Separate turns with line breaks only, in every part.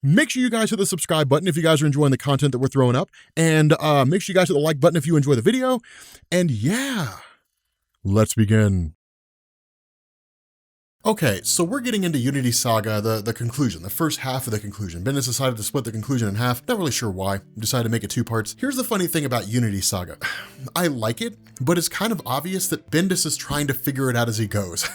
Make sure you guys hit the subscribe button if you guys are enjoying the content that we're throwing up. And make sure you guys hit the like button if you enjoy the video. And yeah, let's begin. Okay, so we're getting into Unity Saga, the conclusion, the first half of the conclusion. Bendis decided to split the conclusion in half. Not really sure why. Decided to make it 2 parts. Here's the funny thing about Unity Saga. I like it, but it's kind of obvious that Bendis is trying to figure it out as he goes.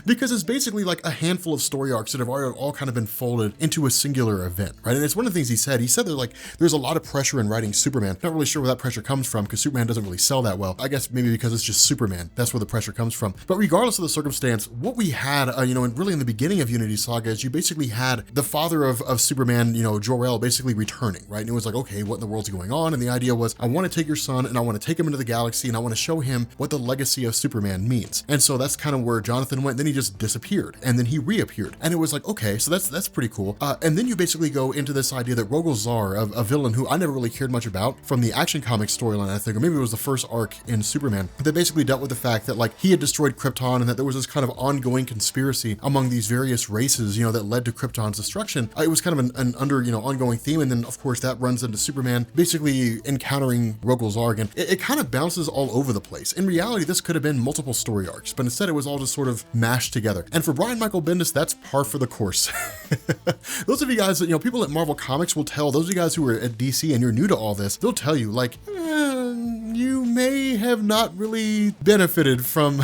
Because it's basically like a handful of story arcs that have all kind of been folded into a singular event, right? And it's one of the things he said. He said that there's a lot of pressure in writing Superman. Not really sure where that pressure comes from because Superman doesn't really sell that well. I guess maybe because it's just Superman. That's where the pressure comes from. But regardless of the circumstance, what we had, and really in the beginning of Unity Saga is you basically had the father of Superman, Jor-El basically returning, right? And it was like, okay, what in the world's going on? And the idea was, I want to take your son and I want to take him into the galaxy and I want to show him what the legacy of Superman means. And so that's kind of where Jonathan went. Then he just disappeared and then he reappeared. And it was like, okay, so that's pretty cool. And then you basically go into this idea that Rogol-Zar, a villain who I never really cared much about from the Action Comics storyline, I think, or maybe it was the first arc in Superman, that basically dealt with the fact that he had destroyed Krypton and that there was this kind of ongoing conspiracy among these various races, that led to Krypton's destruction. It was kind of an ongoing theme. And then of course that runs into Superman basically encountering Rogol-Zar again. It kind of bounces all over the place. In reality, this could have been multiple story arcs, but instead it was all just sort of mashed together. And for Brian Michael Bendis, that's par for the course. Those of you guys that, people at Marvel Comics will tell, those of you guys who are at DC and you're new to all this, they'll tell you you may have not really benefited from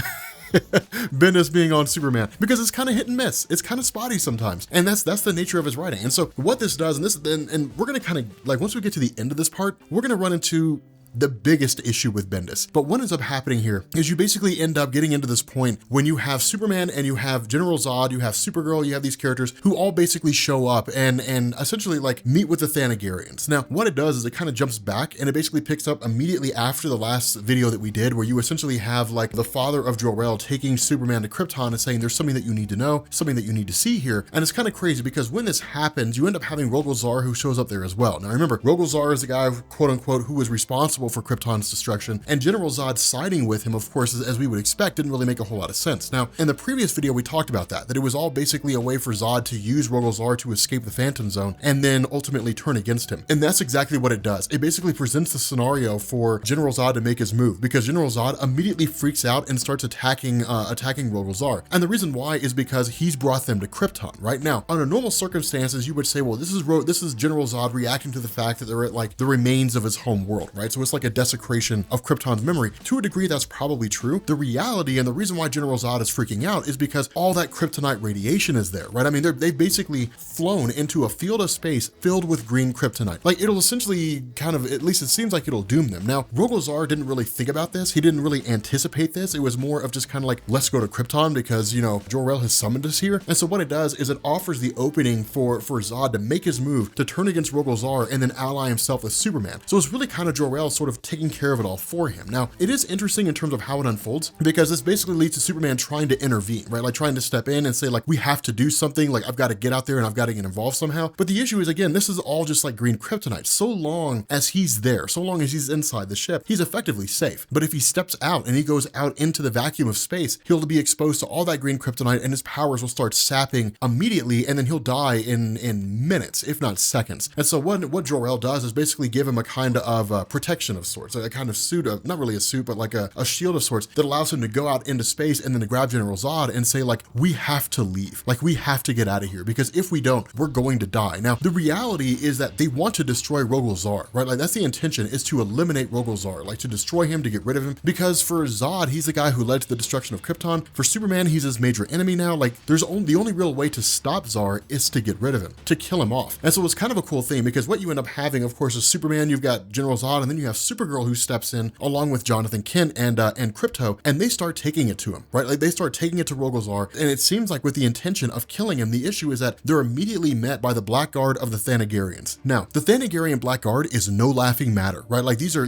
Bendis being on Superman because it's kind of hit and miss. It's kind of spotty sometimes. And that's the nature of his writing. And so what this does, and we're going to kind of once we get to the end of this part, we're going to run into the biggest issue with Bendis. But what ends up happening here is you basically end up getting into this point when you have Superman and you have General Zod, you have Supergirl, you have these characters who all basically show up and essentially meet with the Thanagarians. Now, what it does is it kind of jumps back and it basically picks up immediately after the last video that we did, where you essentially have the father of Jor-El taking Superman to Krypton and saying there's something that you need to know, something that you need to see here. And it's kind of crazy because when this happens, you end up having Rogol-Zar who shows up there as well. Now remember, Rogol-Zar is the guy, quote unquote, who was responsible for Krypton's destruction, and General Zod siding with him, of course, as we would expect, didn't really make a whole lot of sense. Now, in the previous video, we talked about that it was all basically a way for Zod to use Rogol-Zar to escape the Phantom Zone and then ultimately turn against him. And that's exactly what it does. It basically presents the scenario for General Zod to make his move because General Zod immediately freaks out and starts attacking Rogol-Zar. And the reason why is because he's brought them to Krypton. Right now, under normal circumstances, you would say, well, this is General Zod reacting to the fact that they're at the remains of his home world, right? So it's like a desecration of Krypton's memory. To a degree, that's probably true. The reality and the reason why General Zod is freaking out is because all that kryptonite radiation is there, right? I mean, they've basically flown into a field of space filled with green kryptonite. It'll essentially kind of, at least it seems like it'll doom them. Now, Rogol-Zar didn't really think about this. He didn't really anticipate this. It was more of just kind of let's go to Krypton because, Jor-El has summoned us here. And so what it does is it offers the opening for Zod to make his move to turn against Rogol-Zar and then ally himself with Superman. So it's really kind of Jor-El sort of taking care of it all for him. Now, it is interesting in terms of how it unfolds because this basically leads to Superman trying to intervene, right? Trying to step in and say we have to do something, I've got to get out there and I've got to get involved somehow. But the issue is, again, this is all just green kryptonite. So long as he's there, so long as he's inside the ship, he's effectively safe. But if he steps out and he goes out into the vacuum of space, he'll be exposed to all that green kryptonite and his powers will start sapping immediately and then he'll die in minutes, if not seconds. And so what Jor-El does is basically give him a kind of protection of sorts, a kind of suit of, not really a suit, but a shield of sorts that allows him to go out into space and then to grab General Zod and say we have to leave, we have to get out of here because if we don't, we're going to die. Now, the reality is that they want to destroy Rogol-Zar, right? That's the intention, is to eliminate Rogol-Zar, to destroy him, to get rid of him, because for Zod, he's the guy who led to the destruction of Krypton. For Superman, he's his major enemy now. The only real way to stop Zar is to get rid of him, to kill him off. And so it's kind of a cool thing because what you end up having, of course, is Superman, you've got General Zod, and then you have Supergirl who steps in along with Jonathan Kent and Crypto, and they start taking it to him, right? They start taking it to Rogol-Zar, and it seems with the intention of killing him. The issue is that they're immediately met by the Blackguard of the Thanagarians. Now, the Thanagarian Blackguard is no laughing matter, right? These are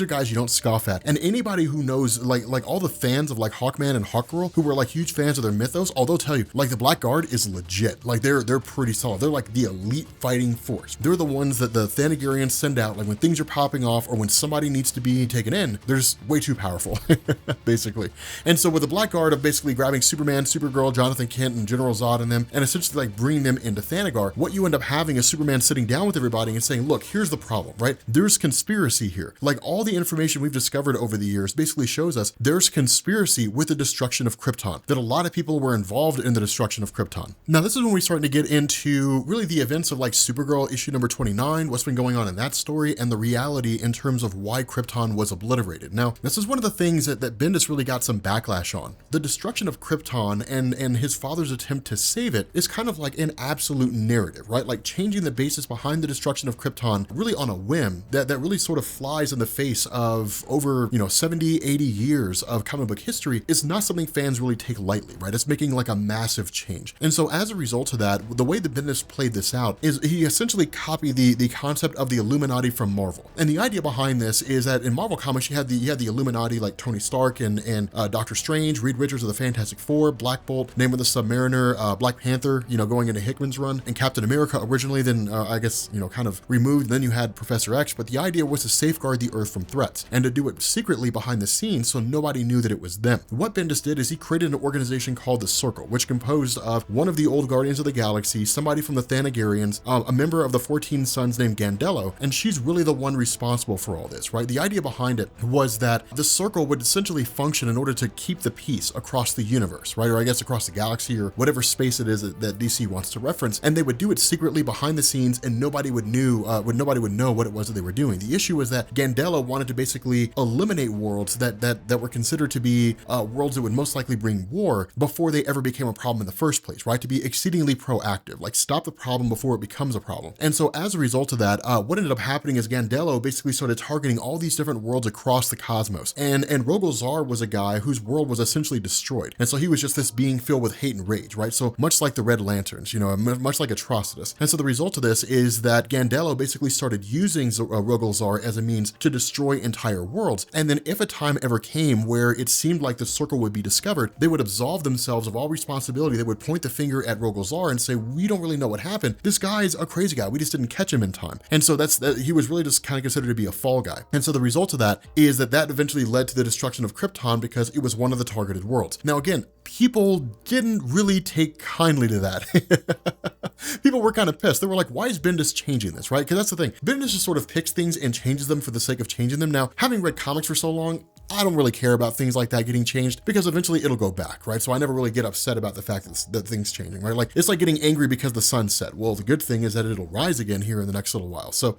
guys you don't scoff at. And anybody who knows, all the fans of Hawkman and Hawkgirl who were huge fans of their mythos, they'll tell you, the Blackguard is legit. They're pretty solid. They're the elite fighting force. They're the ones that the Thanagarians send out when things are popping off or when somebody needs to be taken in, they're just way too powerful, basically. And so with the Blackguard of basically grabbing Superman, Supergirl, Jonathan Kent, and General Zod and them, and essentially like bringing them into Thanagar, what you end up having is Superman sitting down with everybody and saying, look, here's the problem, right? There's conspiracy here. Like all the information we've discovered over the years basically shows us there's conspiracy with the destruction of Krypton, that a lot of people were involved in the destruction of Krypton. Now, this is when we start to get into really the events of like Supergirl issue number 29, what's been going on in that story, and the reality in terms of why Krypton was obliterated. Now, this is one of the things that Bendis really got some backlash on. The destruction of Krypton and his father's attempt to save it is kind of like an absolute narrative, right? Like changing the basis behind the destruction of Krypton really on a whim that really sort of flies in the face of over, 70, 80 years of comic book history is not something fans really take lightly, right? It's making like a massive change. And so as a result of that, the way that Bendis played this out is he essentially copied the concept of the Illuminati from Marvel. And the idea behind this is that in Marvel Comics, you had the Illuminati like Tony Stark and Doctor Strange, Reed Richards of the Fantastic Four, Black Bolt, Name of the Submariner, Black Panther, going into Hickman's run, and Captain America originally, then I guess, kind of removed. Then you had Professor X, but the idea was to safeguard the Earth from threats and to do it secretly behind the scenes so nobody knew that it was them. What Bendis did is he created an organization called the Circle, which composed of one of the old Guardians of the Galaxy, somebody from the Thanagarians, a member of the 14 Sons named Gandello, and she's really the one responsible for all this, right? The idea behind it was that the Circle would essentially function in order to keep the peace across the universe, right? Or I guess across the galaxy or whatever space it is that DC wants to reference, and they would do it secretly behind the scenes, and nobody would know what it was that they were doing. The issue was that Gandello wanted to basically eliminate worlds that were considered to be worlds that would most likely bring war before they ever became a problem in the first place, right? To be exceedingly proactive, like stop the problem before it becomes a problem. And so as a result of that, what ended up happening is Gandello basically started targeting all these different worlds across the cosmos. And Rogol Zar was a guy whose world was essentially destroyed. And so he was just this being filled with hate and rage, right? So much like the Red Lanterns, much like Atrocitus. And so the result of this is that Gandello basically started using Rogol Zar as a means to destroy entire worlds. And then if a time ever came where it seemed like the Circle would be discovered, they would absolve themselves of all responsibility. They would point the finger at Rogol Zar and say, we don't really know what happened. This guy's a crazy guy. We just didn't catch him in time. And so he was really just kind of considered to be a fall guy. And so the result of that is that eventually led to the destruction of Krypton because it was one of the targeted worlds. Now, again, people didn't really take kindly to that. People were kind of pissed. They were like, why is Bendis changing this, right? Because that's the thing. Bendis just sort of picks things and changes them for the sake of changing them. Now, having read comics for so long, I don't really care about things like that getting changed because eventually it'll go back, right? So I never really get upset about the fact that things changing, right? Like, it's like getting angry because the sun set. Well, the good thing is that it'll rise again here in the next little while. So,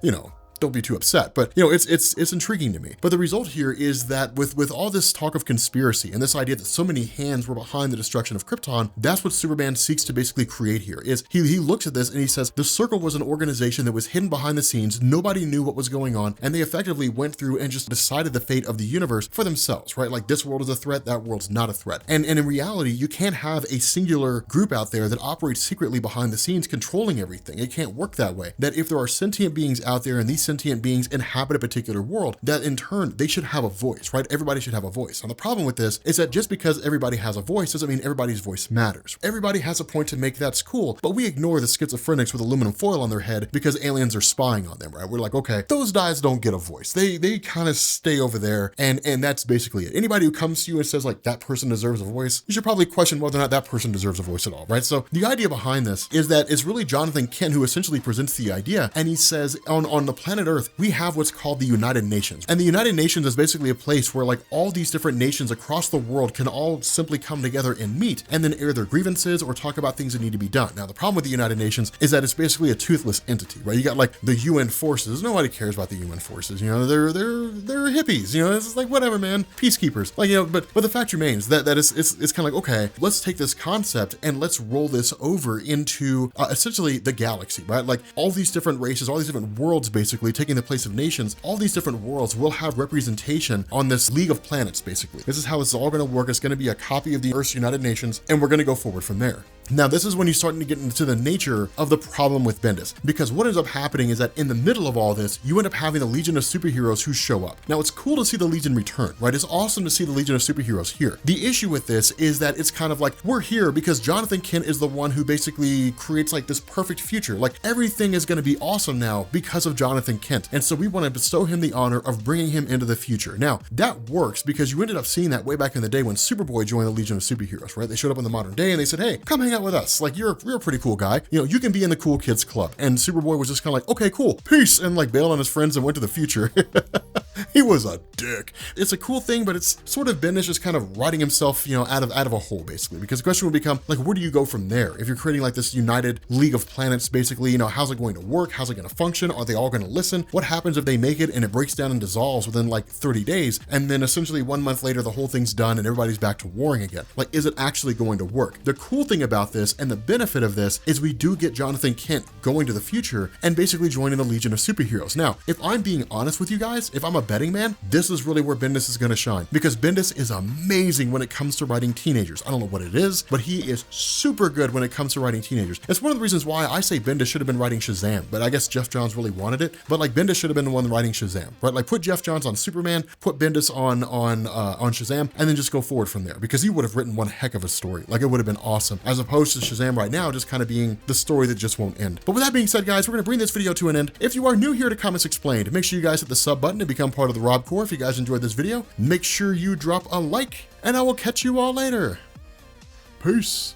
don't be too upset, but it's intriguing to me. But the result here is that with all this talk of conspiracy and this idea that so many hands were behind the destruction of Krypton, that's what Superman seeks to basically create here. Is he looks at this and he says the Circle was an organization that was hidden behind the scenes, nobody knew what was going on, and they effectively went through and just decided the fate of the universe for themselves, right? Like this world is a threat, that world's not a threat. And in reality, you can't have a singular group out there that operates secretly behind the scenes controlling everything. It can't work that way. That if there are sentient beings out there and these sentient beings inhabit a particular world, that in turn, they should have a voice, right? Everybody should have a voice. And the problem with this is that just because everybody has a voice doesn't mean everybody's voice matters. Everybody has a point to make, that's cool, but we ignore the schizophrenics with aluminum foil on their head because aliens are spying on them, right? We're like, okay, those guys don't get a voice. They kind of stay over there, and that's basically it. Anybody who comes to you and says like, that person deserves a voice, you should probably question whether or not that person deserves a voice at all, right? So the idea behind this is that it's really Jonathan Kent who essentially presents the idea, and he says on the planet Earth, we have what's called the United Nations. And the United Nations is basically a place where like all these different nations across the world can all simply come together and meet and then air their grievances or talk about things that need to be done. Now, the problem with the United Nations is that it's basically a toothless entity, right? You got like the UN forces. Nobody cares about the UN forces. They're hippies. It's like, whatever, man, peacekeepers. Like, but the fact remains that it's kind of like, okay, let's take this concept and let's roll this over into essentially the galaxy, right? Like all these different races, all these different worlds basically taking the place of nations, all these different worlds will have representation on this League of Planets, basically. This is how it's all going to work. It's going to be a copy of the Earth's United Nations, and we're going to go forward from there. Now, this is when you're starting to get into the nature of the problem with Bendis, because what ends up happening is that in the middle of all this, you end up having the Legion of Superheroes who show up. Now, it's cool to see the Legion return, right? It's awesome to see the Legion of Superheroes here. The issue with this is that it's kind of like, we're here because Jonathan Kent is the one who basically creates like this perfect future. Like everything is going to be awesome now because of Jonathan Kent. And so we want to bestow him the honor of bringing him into the future. Now, that works because you ended up seeing that way back in the day when Superboy joined the Legion of Superheroes, right? They showed up in the modern day and they said, hey, come hang out with us. Like you're a pretty cool guy. You know, you can be in the cool kids club. And Superboy was just kind of like, okay, cool, peace. And like bailed on his friends and went to the future. He was a dick. It's a cool thing, but it's sort of Bendis just kind of writing himself, you know, out of a hole basically, because the question would become like, where do you go from there? If you're creating like this united League of Planets, basically, you know, how's it going to work? How's it going to function? Are they all going to listen? What happens if they make it and it breaks down and dissolves within like 30 days? And then essentially 1 month later, the whole thing's done and everybody's back to warring again. Like, is it actually going to work? The cool thing about this and the benefit of this is we do get Jonathan Kent going to the future and basically joining the Legion of Superheroes. Now, if I'm being honest with you guys, if I'm a betting man, this is really where Bendis is going to shine, because Bendis is amazing when it comes to writing teenagers. I don't know what it is, but he is super good when it comes to writing teenagers. It's one of the reasons why I say Bendis should have been writing Shazam, but I guess Jeff Johns really wanted it. But like Bendis should have been the one writing Shazam, right? Like put Jeff Johns on Superman, put Bendis on Shazam, and then just go forward from there, because he would have written one heck of a story. Like it would have been awesome, as opposed to Shazam right now just kind of being the story that just won't end. But with that being said, guys, we're going to bring this video to an end. If you are new here to Comics Explained, make sure you guys hit the sub button to become part of the Rob Corps. If you guys enjoyed this video, make sure you drop a like, and I will catch you all later. Peace.